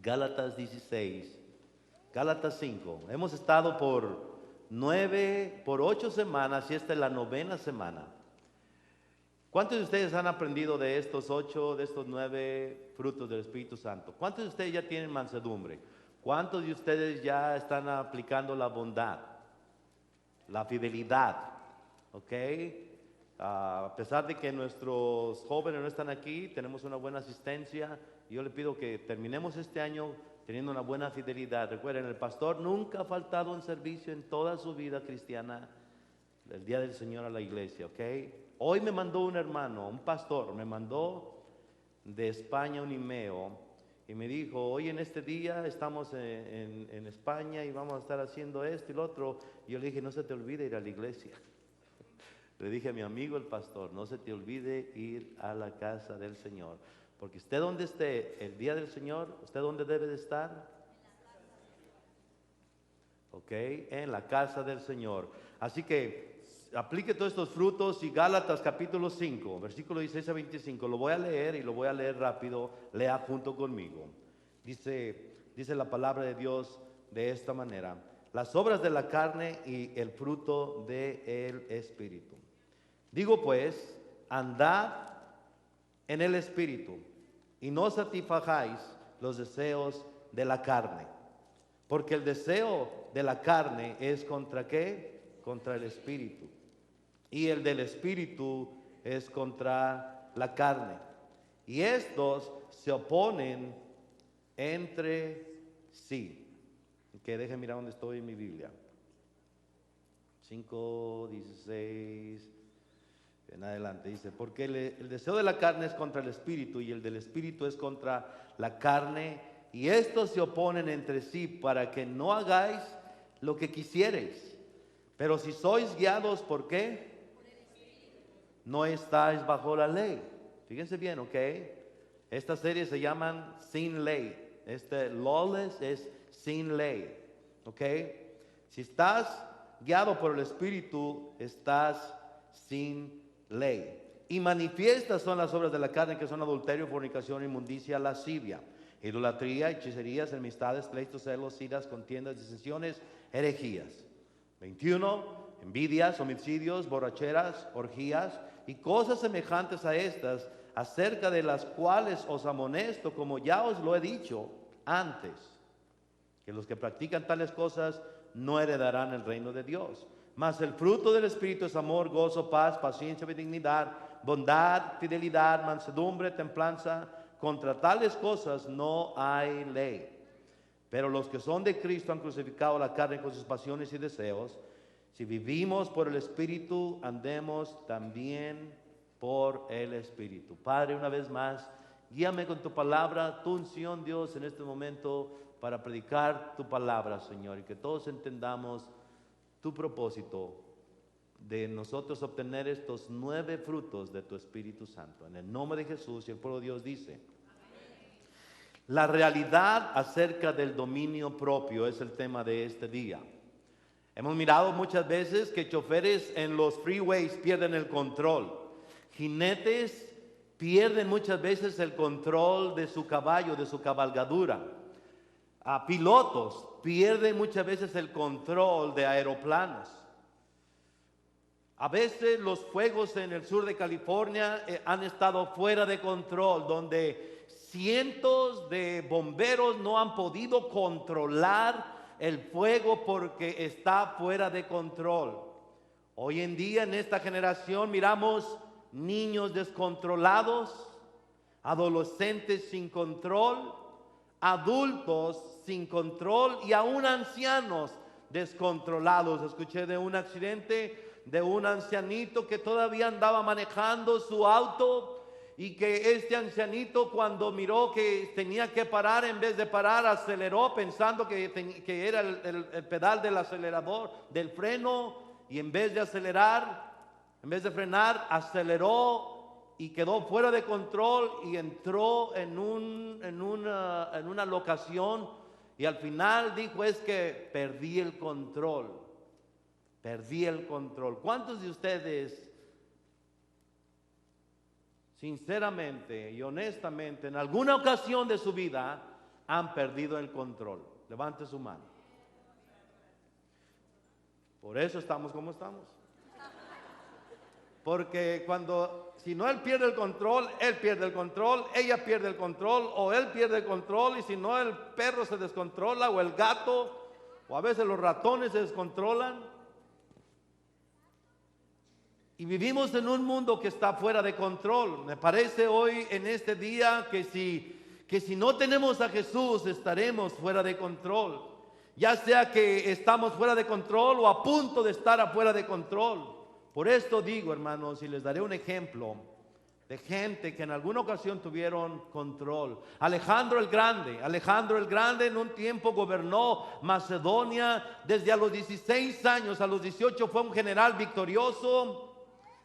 Gálatas 16, Gálatas 5. Hemos estado por 8 semanas y esta es la 9ª semana. ¿Cuántos de ustedes han aprendido de estos 8, de estos 9 frutos del Espíritu Santo? ¿Cuántos de ustedes ya tienen mansedumbre? ¿Cuántos de ustedes ya están aplicando la bondad, la fidelidad? ¿Ok? A pesar de que nuestros jóvenes no están aquí, tenemos una buena asistencia. Yo le pido que terminemos este año teniendo una buena fidelidad. Recuerden, el pastor nunca ha faltado un servicio en toda su vida cristiana, el día del Señor, a la iglesia, ¿ok? Hoy me mandó un hermano, un pastor, me mandó de España un email y me dijo: hoy en este día estamos en España y vamos a estar haciendo esto y lo otro. Y yo le dije: no se te olvide ir a la iglesia. Le dije a mi amigo el pastor: no se te olvide ir a la casa del Señor, porque usted donde esté el día del Señor, ¿usted dónde debe de estar? Ok, en la casa del Señor. Así que aplique todos estos frutos. Y Gálatas capítulo 5, versículo 16 a 25, lo voy a leer y lo voy a leer rápido. Lea junto conmigo. Dice la palabra de Dios de esta manera: las obras de la carne y el fruto del Espíritu. Digo pues, andad en el Espíritu y no satisfagáis los deseos de la carne. Porque el deseo de la carne es ¿contra qué? Contra el Espíritu. Y el del Espíritu es contra la carne. Y estos se oponen entre sí. Que dejen mirar dónde estoy en mi Biblia. 5:16 en adelante dice: porque el deseo de la carne es contra el Espíritu y el del Espíritu es contra la carne, y estos se oponen entre sí para que no hagáis lo que quisiereis. Pero si sois guiados, ¿por qué? No estáis bajo la ley. Fíjense bien, ¿ok? Esta serie se llaman Sin Ley. Lawless es sin ley, ¿ok? Si estás guiado por el Espíritu, estás sin ley. Y manifiestas son las obras de la carne, que son adulterio, fornicación, inmundicia, lascivia, idolatría, hechicerías, enemistades, pleitos, celos, iras, contiendas, disensiones, herejías. 21, envidias, homicidios, borracheras, orgías y cosas semejantes a estas, acerca de las cuales os amonesto, como ya os lo he dicho antes, que los que practican tales cosas no heredarán el reino de Dios. Mas el fruto del Espíritu es amor, gozo, paz, paciencia, benignidad, bondad, fidelidad, mansedumbre, templanza. Contra tales cosas no hay ley. Pero los que son de Cristo han crucificado la carne con sus pasiones y deseos. Si vivimos por el Espíritu, andemos también por el Espíritu. Padre, una vez más, guíame con tu palabra, tu unción, Dios, en este momento para predicar tu palabra, Señor, y que todos entendamos tu propósito de nosotros obtener estos 9 frutos de tu Espíritu Santo. En el nombre de Jesús, y el pueblo de Dios dice: amén. La realidad acerca del dominio propio es el tema de este día. Hemos mirado muchas veces que choferes en los freeways pierden el control. Jinetes pierden muchas veces el control de su caballo, de su cabalgadura. Pilotos pierden muchas veces el control de aeroplanos. A veces los fuegos en el sur de California han estado fuera de control, donde cientos de bomberos no han podido controlar el fuego porque está fuera de control. Hoy en día, en esta generación, miramos niños descontrolados, adolescentes sin control, adultos sin control y aún ancianos descontrolados. Escuché de un accidente de un ancianito que todavía andaba manejando su auto, y que este ancianito, cuando miró que tenía que parar, en vez de parar, aceleró pensando que era el pedal del acelerador, del freno, y en vez de acelerar, en vez de frenar, aceleró y quedó fuera de control y entró en una locación, y al final dijo: es que perdí el control. Perdí el control. ¿Cuántos de ustedes, sinceramente y honestamente, en alguna ocasión de su vida han perdido el control. Levante su mano. Por eso estamos como estamos. Porque si no él pierde el control, él pierde el control, ella pierde el control, o él pierde el control, y si no el perro se descontrola, o el gato, o a veces los ratones se descontrolan. Y vivimos en un mundo que está fuera de control. Me parece hoy en este día que si no tenemos a Jesús estaremos fuera de control. Ya sea que estamos fuera de control o a punto de estar fuera de control. Por esto digo, hermanos, y les daré un ejemplo de gente que en alguna ocasión tuvieron control. Alejandro el Grande en un tiempo gobernó Macedonia desde a los 16 años, a los 18 fue un general victorioso,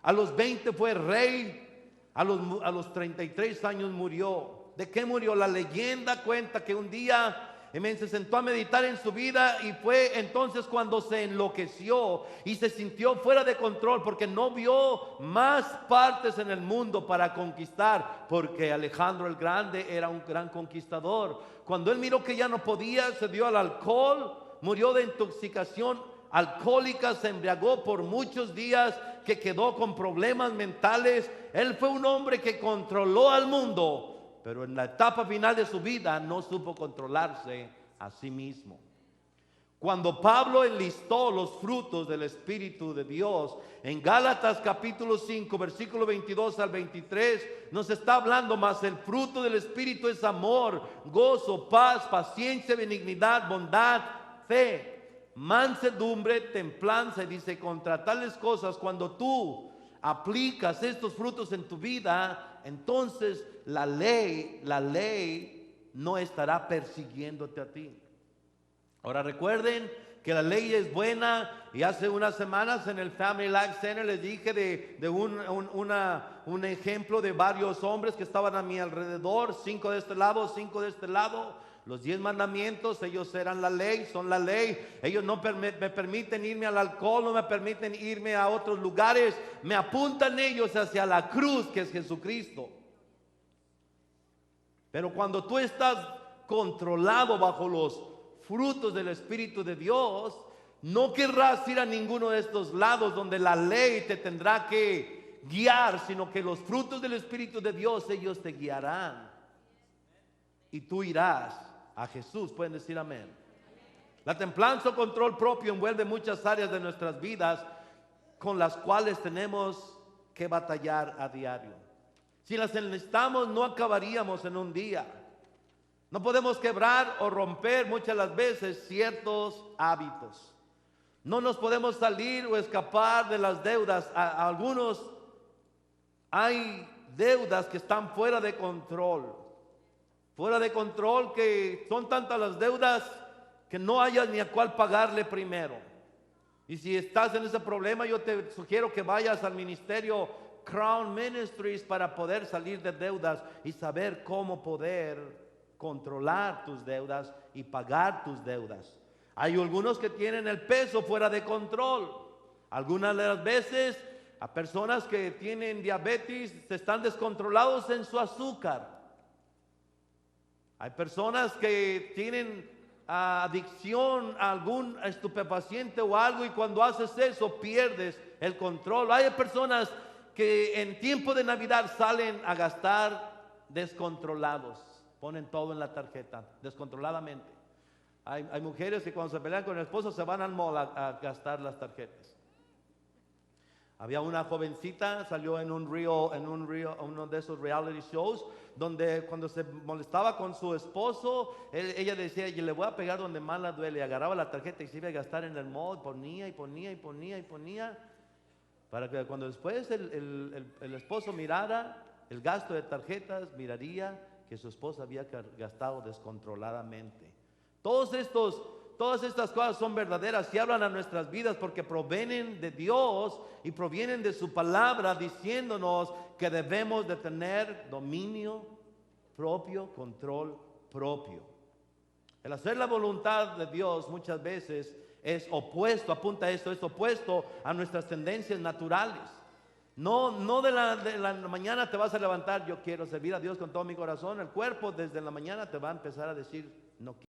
a los 20 fue rey, a los 33 años murió. ¿De qué murió? La leyenda cuenta que un día se sentó a meditar en su vida y fue entonces cuando se enloqueció y se sintió fuera de control porque no vio más partes en el mundo para conquistar, porque Alejandro el Grande era un gran conquistador. Cuando él miró que ya no podía, se dio al alcohol, murió de intoxicación alcohólica, se embriagó por muchos días, que quedó con problemas mentales. Él fue un hombre que controló al mundo, pero en la etapa final de su vida no supo controlarse a sí mismo. Cuando Pablo enlistó los frutos del Espíritu de Dios en Gálatas capítulo 5 versículo 22 al 23, nos está hablando más. El fruto del Espíritu es amor, gozo, paz, paciencia, benignidad, bondad, fe, mansedumbre, templanza. Y dice, contra tales cosas, cuando tú aplicas estos frutos en tu vida, entonces la ley no estará persiguiéndote a ti. Ahora recuerden que la ley es buena, y hace unas semanas en el Family Life Center les dije de un ejemplo de varios hombres que estaban a mi alrededor, 5 de este lado, 5 de este lado. Los 10 mandamientos, ellos eran la ley, son la ley. Ellos no me permiten irme al alcohol, no me permiten irme a otros lugares. Me apuntan ellos hacia la cruz, que es Jesucristo. Pero cuando tú estás controlado bajo los frutos del Espíritu de Dios, no querrás ir a ninguno de estos lados donde la ley te tendrá que guiar, sino que los frutos del Espíritu de Dios, ellos te guiarán. Y tú irás a Jesús. Pueden decir amén. La templanza o control propio envuelve muchas áreas de nuestras vidas con las cuales tenemos que batallar a diario. Si las enlistamos, no acabaríamos en un día. No podemos quebrar o romper muchas las veces ciertos hábitos. No nos podemos salir o escapar de las deudas. A algunos hay deudas que están fuera de control. Fuera de control, que son tantas las deudas que no hayas ni a cuál pagarle primero. Y si estás en ese problema, yo te sugiero que vayas al ministerio Crown Ministries para poder salir de deudas y saber cómo poder controlar tus deudas y pagar tus deudas. Hay algunos que tienen el peso fuera de control. Algunas de las veces a personas que tienen diabetes están descontrolados en su azúcar. Hay personas que tienen adicción a algún estupefaciente o algo, y cuando haces eso pierdes el control. Hay personas que en tiempo de Navidad salen a gastar descontrolados, ponen todo en la tarjeta descontroladamente. Hay mujeres que cuando se pelean con el esposo se van al mall a gastar las tarjetas. Había una jovencita, salió en uno de esos reality shows, donde cuando se molestaba con su esposo, ella decía, yo le voy a pegar donde más la duele. Agarraba la tarjeta y se iba a gastar en el mall, ponía, para que cuando después el esposo mirara el gasto de tarjetas, miraría que su esposa había gastado descontroladamente. Todas estas cosas son verdaderas y hablan a nuestras vidas porque provienen de Dios y provienen de su palabra, diciéndonos que debemos de tener dominio propio, control propio. El hacer la voluntad de Dios muchas veces es opuesto, apunta esto, es opuesto a nuestras tendencias naturales. No de la mañana te vas a levantar, yo quiero servir a Dios con todo mi corazón. El cuerpo desde la mañana te va a empezar a decir, no quiero.